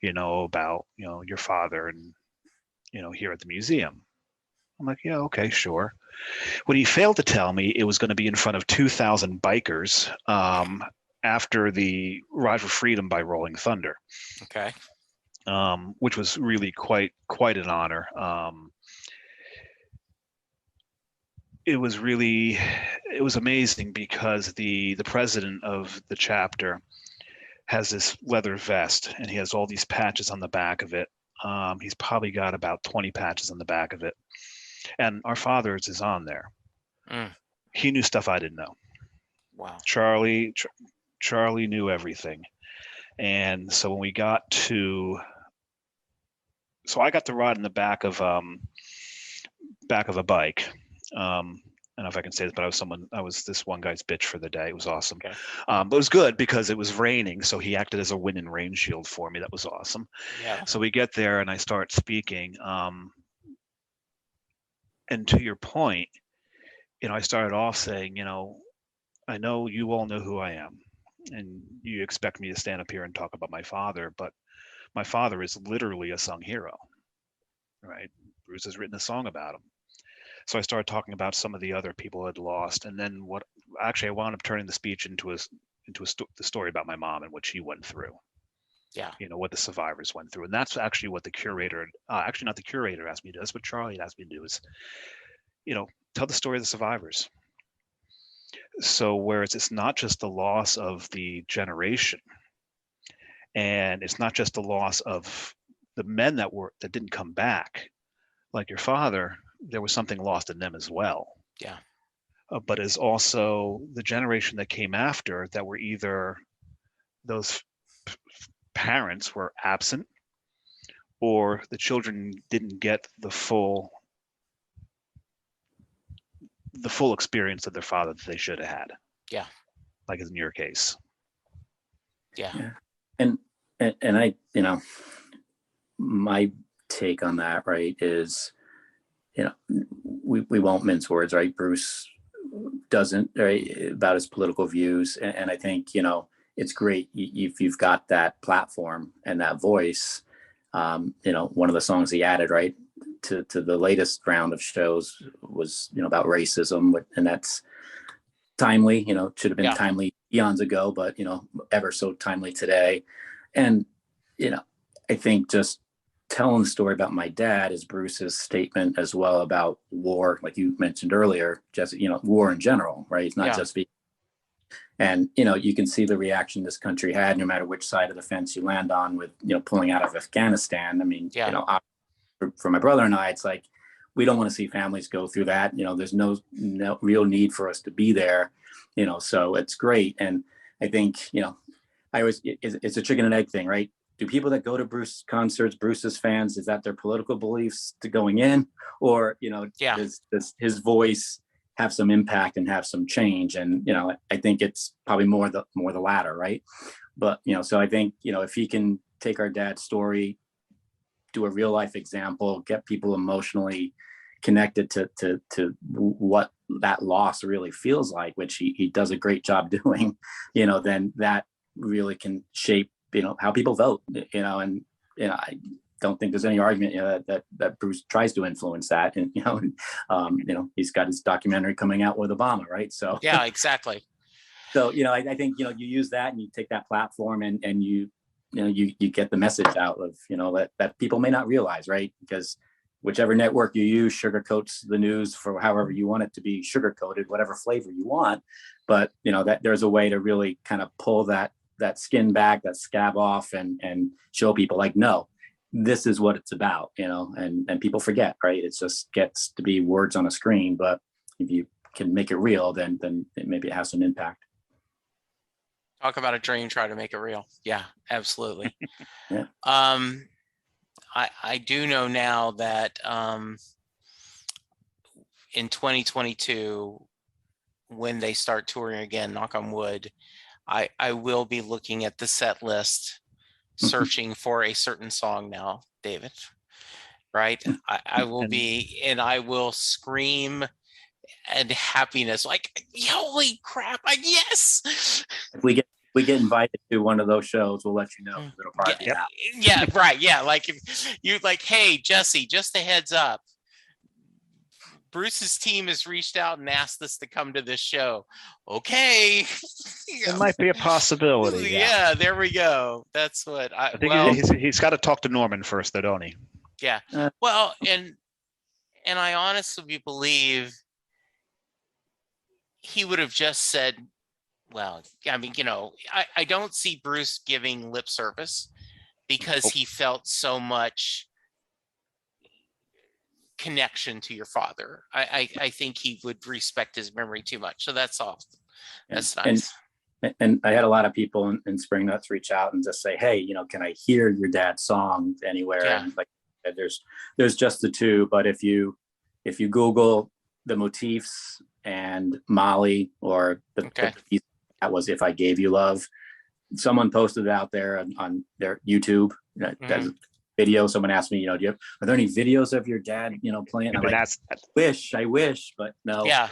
about, your father and, here at the museum? I'm like, yeah, okay, sure. What he failed to tell me, it was going to be in front of 2,000 bikers after the Ride for Freedom by Rolling Thunder. Okay. Which was really quite an honor. It was it was amazing because the president of the chapter has this leather vest, and he has all these patches on the back of it. He's probably got about 20 patches on the back of it, and our father's is on there. He knew stuff I didn't know. Wow. Charlie knew everything. And so when we got to, so I got to ride in the back of a bike. I don't know if I can say this, but I was this one guy's bitch for the day. It was awesome. Okay. But it was good because it was raining, so he acted as a wind and rain shield for me. That was awesome. Yeah. So we get there and I start speaking. And to your point, I started off saying, I know you all know who I am, and you expect me to stand up here and talk about my father, but my father is literally a sung hero, right? Bruce has written a song about him. So I started talking about some of the other people I'd lost, and then I wound up turning the speech into the story about my mom and what she went through. Yeah. What the survivors went through, and that's actually what the curator, actually not the curator asked me to do. That's what Charlie asked me to do, is, tell the story of the survivors. So whereas it's not just the loss of the generation, and it's not just the loss of the men that didn't come back, like your father, there was something lost in them as well. Yeah. But is also the generation that came after, that were either those parents were absent, or the children didn't get the full experience of their father that they should have had. Yeah. Like in your case. Yeah. And I, my take on that, right, is, we won't mince words, right? Bruce doesn't, right, about his political views. And I think, it's great if you've got that platform and that voice. One of the songs he added, right, to the latest round of shows was, about racism, and that's timely, should have been timely eons ago, but, ever so timely today. And, I think just telling the story about my dad is Bruce's statement as well about war, like you mentioned earlier, just, war in general, right? It's not just and, you can see the reaction this country had, no matter which side of the fence you land on, with, pulling out of Afghanistan. I mean, for my brother and I, it's like, we don't want to see families go through that. There's no real need for us to be there, so it's great. And I think, it's a chicken and egg thing, right? Do people that go to Bruce concerts, Bruce's fans, is that their political beliefs to going in, or, does his voice have some impact and have some change? And, I think it's probably more the latter, right? But, so I think, if he can take our dad's story, do a real life example, get people emotionally connected to what that loss really feels like, which he does a great job doing, then that really can shape, how people vote, and, I don't think there's any argument, that Bruce tries to influence that. And, he's got his documentary coming out with Obama, right? So, yeah, exactly. So, I think, you use that, and you take that platform, and you get the message out of, that people may not realize, right? Because whichever network you use sugarcoats the news for however you want it to be sugarcoated, whatever flavor you want. But, that there's a way to really kind of pull that skin back, that scab off, and show people, like, no, this is what it's about, and people forget, right? It just gets to be words on a screen. But if you can make it real, then maybe it has some impact. Talk about a dream, try to make it real. Yeah, absolutely. Yeah. I do know now that in 2022, when they start touring again, knock on wood, I will be looking at the set list, searching for a certain song now, David. Right? I will be, and I will scream and happiness, like, holy crap! Yes. We get invited to one of those shows, we'll let you know. It'll probably be out. Yeah, right. Yeah, like, if you like, hey, Jesse, just a heads up, Bruce's team has reached out and asked us to come to this show. Okay. It might be a possibility. Yeah, there we go. That's what I think he's got to talk to Norman first, though, don't he? Yeah. Well, and I honestly believe he would have just said, well, I mean, I don't see Bruce giving lip service because he felt so much connection to your father. I think he would respect his memory too much. So that's all. That's nice. And I had a lot of people in Spring Nuts reach out and just say, hey, can I hear your dad's song anywhere? Yeah. And like, there's just the two, but if you Google the motifs and Molly, or the piece that was If I Gave You Love, someone posted it out there on their YouTube. That's a video. Someone asked me, are there any videos of your dad, playing? I'm like, I wish, but no. Yeah.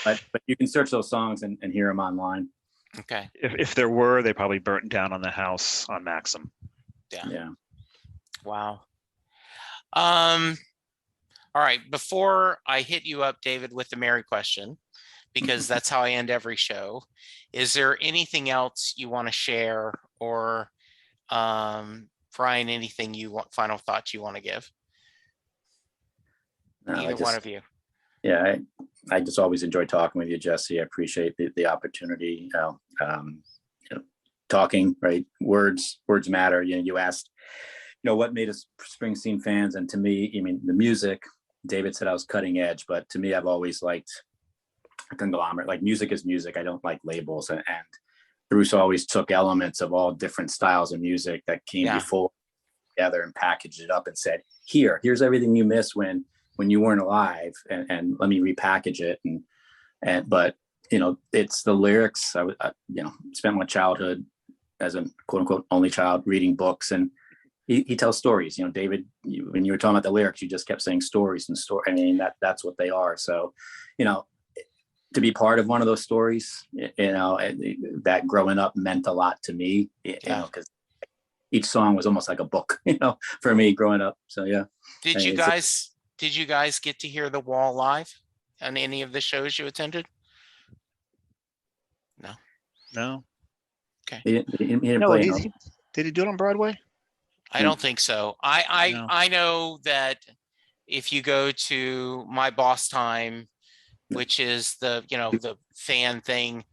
But you can search those songs and hear them online. Okay. If there were, they probably burnt down on the house on Maxim. Yeah. Wow. All right. Before I hit you up, David, with the Mary question, because that's how I end every show, is there anything else you want to share, or Bryan, anything final thoughts you want to give? Either one of you. Yeah, I just always enjoy talking with you, Jesse. I appreciate the opportunity. Talking, right? Words matter. You asked, what made us Springsteen fans, and to me, the music. David said I was cutting edge, but to me, I've always liked a conglomerate. Like, music is music. I don't like labels, and Bruce always took elements of all different styles of music that came before together and packaged it up and said, here's everything you missed when you weren't alive, and let me repackage it. But it's the lyrics. I spent my childhood as a quote unquote only child reading books, and he tells stories. David, when you were talking about the lyrics, you just kept saying stories and story. I mean, that's what they are. So, to be part of one of those stories, that growing up meant a lot to me, because each song was almost like a book, for me growing up. So, yeah. Did you guys get to hear The Wall live on any of the shows you attended? No. Okay. He didn't No, play did he do it on Broadway? I don't think so. I know that if you go to My Boss Time, which is the fan thing,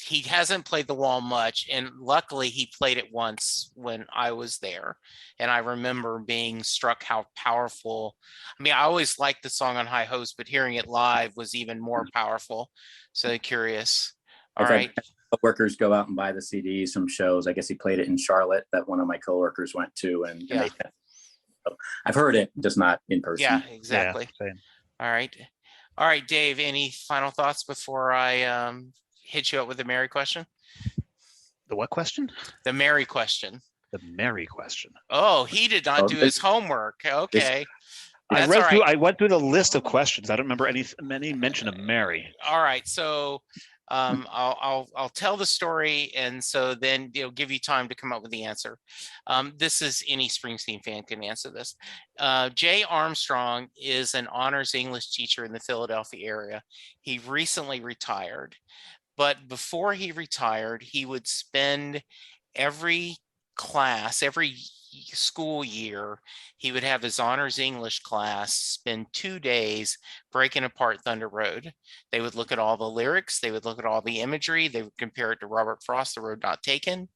he hasn't played The Wall much, and luckily he played it once when I was there, and I remember being struck how powerful. I mean, I always liked the song on High Hopes, but hearing it live was even more powerful. So curious. All right. Workers go out and buy the CDs from shows. I guess he played it in Charlotte that one of my coworkers went to, and I've heard it, just not in person. Yeah, exactly. Yeah, all right, Dave, any final thoughts before I hit you up with the Mary question? The what question? The Mary question. The Mary question. Oh, he did not do his homework. Okay. I went through the list of questions. I don't remember any mention of Mary. All right. So I'll tell the story, and so then it'll give you time to come up with the answer. This is any Springsteen fan can answer this. Jay Armstrong is an honors English teacher in the Philadelphia area. He recently retired, but before he retired, he would spend every school year, he would have his honors English class spend 2 days breaking apart Thunder Road. They would look at all the lyrics, they would look at all the imagery, they would compare it to Robert Frost, The Road Not Taken.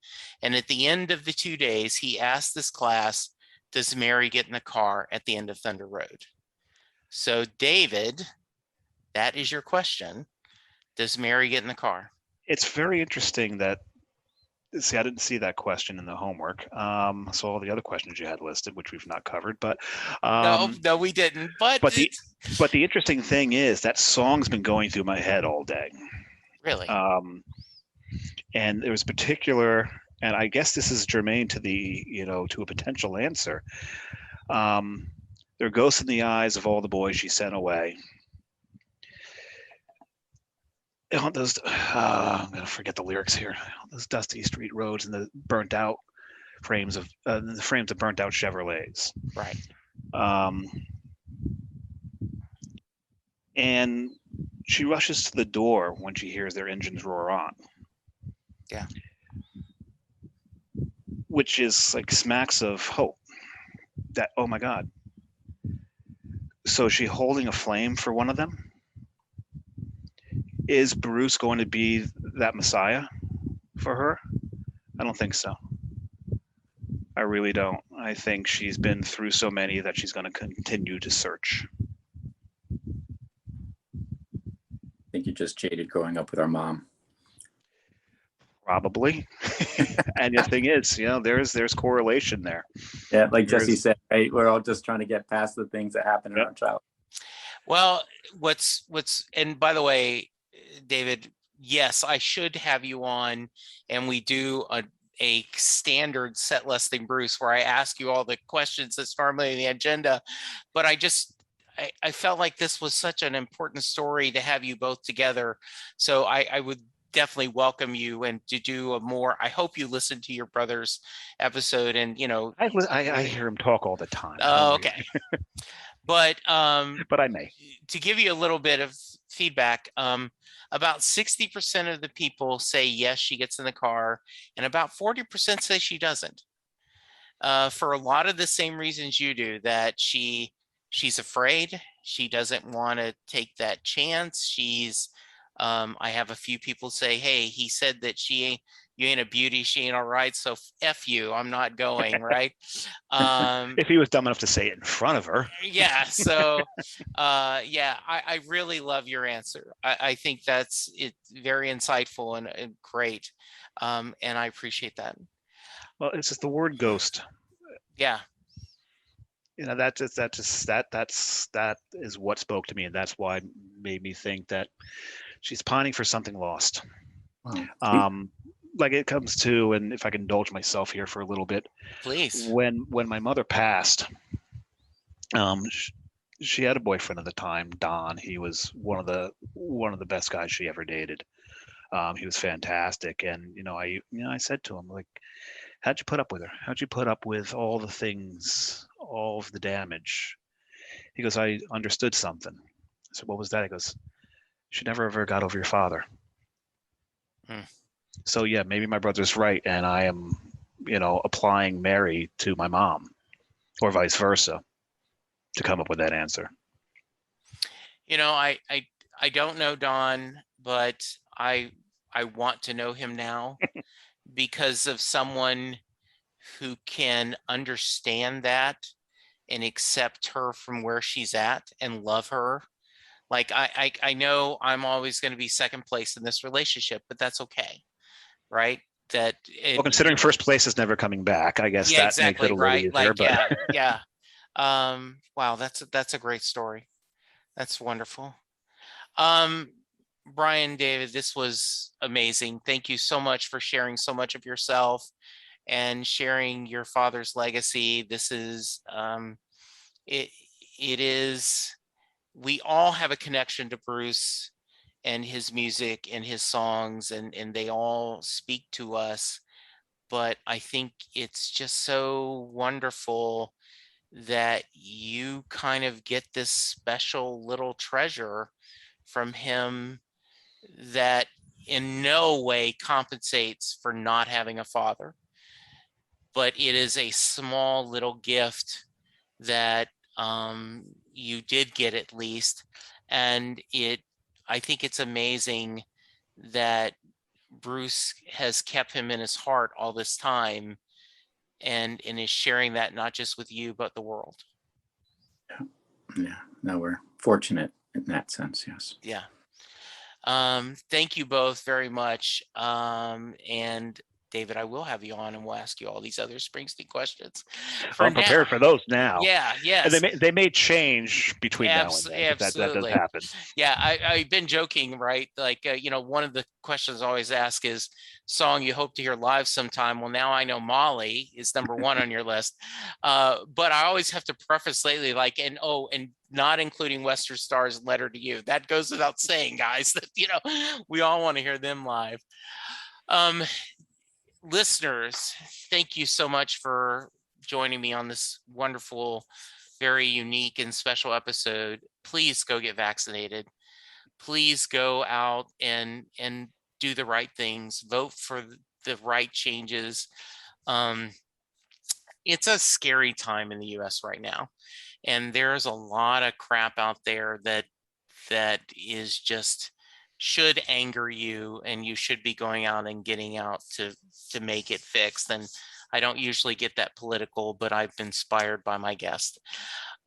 And at the end of the 2 days, he asked this class, does Mary get in the car at the end of Thunder Road? So David, that is your question. Does Mary get in the car? It's very interesting that, see, I didn't see that question in the homework. So all the other questions you had listed, which we've not covered, but no, we didn't. But the interesting thing is that song's been going through my head all day. Really? And there was particular, and I guess this is germane to to a potential answer. There are ghosts in the eyes of all the boys she sent away. Those I'm gonna forget the lyrics here. Those dusty street roads and the burnt out frames of burnt out Chevrolets. Right. And she rushes to the door when she hears their engines roar on. Yeah. Which is like smacks of hope. That, oh my God. So is she holding a flame for one of them? Is Bruce going to be that Messiah for her? I don't think so. I really don't. I think she's been through so many that she's going to continue to search. I think you're just jaded growing up with our mom. Probably. And the thing is, there's correlation there. Yeah, like Jesse said, right? We're all just trying to get past the things that happen in our childhood. Well, and by the way, David, yes, I should have you on, and we do a standard Set Listing Bruce where I ask you all the questions that's normally in the agenda, but I felt like this was such an important story to have you both together. So I would definitely welcome you and to do a more, I hope you listen to your brother's episode and, I hear him talk all the time. Oh, okay. But I may. To give you a little bit of feedback, about 60% of the people say yes, she gets in the car, and about 40% say she doesn't. For a lot of the same reasons you do, that she's afraid, she doesn't want to take that chance. I have a few people say, hey, he said that you ain't a beauty, she ain't all right, so F you, I'm not going, right? If he was dumb enough to say it in front of her. Yeah, so I really love your answer. I think it's very insightful and great, and I appreciate that. Well, it's just the word ghost. Yeah. That is what spoke to me, and that's why it made me think that she's pining for something lost. Wow. Like it comes to, and if I can indulge myself here for a little bit, please. When my mother passed, she had a boyfriend at the time, Don. He was one of the best guys she ever dated. He was fantastic, and I said to him, like, how'd you put up with her? How'd you put up with all the things, all of the damage? He goes, I understood something. I said, what was that? He goes, she never ever got over your father. So yeah, maybe my brother's right, and I am, applying Mary to my mom, or vice versa, to come up with that answer. I don't know Don, but I want to know him now because of someone who can understand that and accept her from where she's at and love her. Like I know I'm always going to be second place in this relationship, but that's okay, right? Considering first place is never coming back, I guess that exactly, makes it a little easier. Like, but yeah. Wow, that's a great story. That's wonderful. Bryan, David, this was amazing. Thank you so much for sharing so much of yourself and sharing your father's legacy. This is it is, we all have a connection to Bruce and his music and his songs, and they all speak to us. But I think it's just so wonderful that you kind of get this special little treasure from him that in no way compensates for not having a father. But it is a small little gift that you did get at least. And I think it's amazing that Bruce has kept him in his heart all this time and is sharing that not just with you, but the world. Yeah, no, we're fortunate in that sense, yes. Yeah. Thank you both very much. And David, I will have you on and we'll ask you all these other Springsteen questions. I'm prepared for those now. Yeah, yes. And they may change between now and then. Absolutely. That does happen. Yeah, I've been joking, right? Like, one of the questions I always ask is song you hope to hear live sometime. Well, now I know Molly is number one on your list. But I always have to preface lately, like, and not including Western Star's Letter to You. That goes without saying, guys, that, we all want to hear them live. Listeners, thank you so much for joining me on this wonderful, very unique and special episode. Please go get vaccinated. Please go out and do the right things. Vote for the right changes. It's a scary time in the US right now. And there's a lot of crap out there that is just should anger you, and you should be going out and getting out to make it fixed. And I don't usually get that political, but I've been inspired by my guest.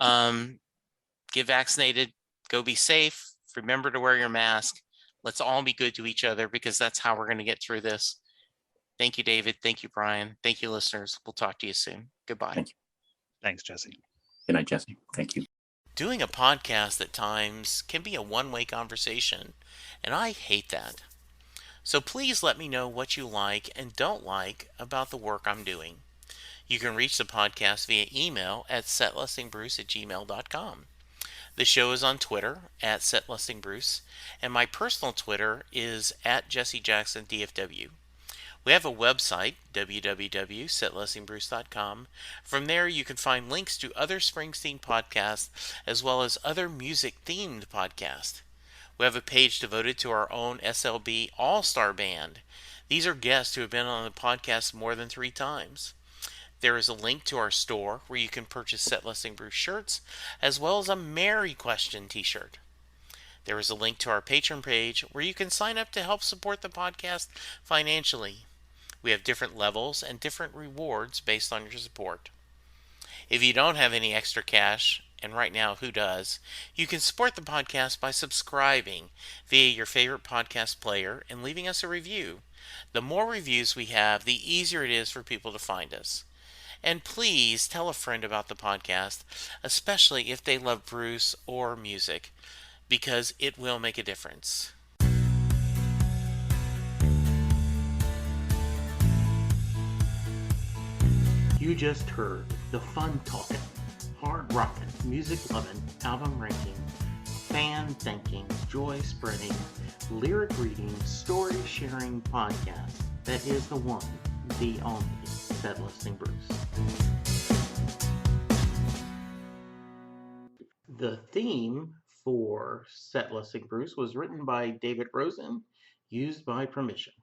Get vaccinated, go be safe, remember to wear your mask. Let's all be good to each other, because that's how we're going to get through this. Thank you, David. Thank you, Bryan. Thank you, listeners. We'll talk to you soon. Goodbye. Thank you. Thanks, Jesse. Good night, Jesse. Thank you. Doing a podcast at times can be a one-way conversation, and I hate that. So please let me know what you like and don't like about the work I'm doing. You can reach the podcast via email at setlistingbruce@gmail.com. The show is on Twitter at setlistingbruce, and my personal Twitter is at jessejacksondfw. We have a website, www.setlistingbruce.com. From there, you can find links to other Springsteen podcasts, as well as other music-themed podcasts. We have a page devoted to our own SLB All-Star Band. These are guests who have been on the podcast more than 3 times. There is a link to our store where you can purchase Set Listing Bruce shirts, as well as a Mary Question t-shirt. There is a link to our Patreon page where you can sign up to help support the podcast financially. We have different levels and different rewards based on your support. If you don't have any extra cash, and right now who does, you can support the podcast by subscribing via your favorite podcast player and leaving us a review. The more reviews we have, the easier it is for people to find us. And please tell a friend about the podcast, especially if they love Bruce or music, because it will make a difference. You just heard the fun talking, hard rocking, music loving, album ranking, fan thinking, joy spreading, lyric reading, story sharing podcast that is the one, the only Set Listing Bruce. The theme for Set Listing Bruce was written by David Rosen, used by permission.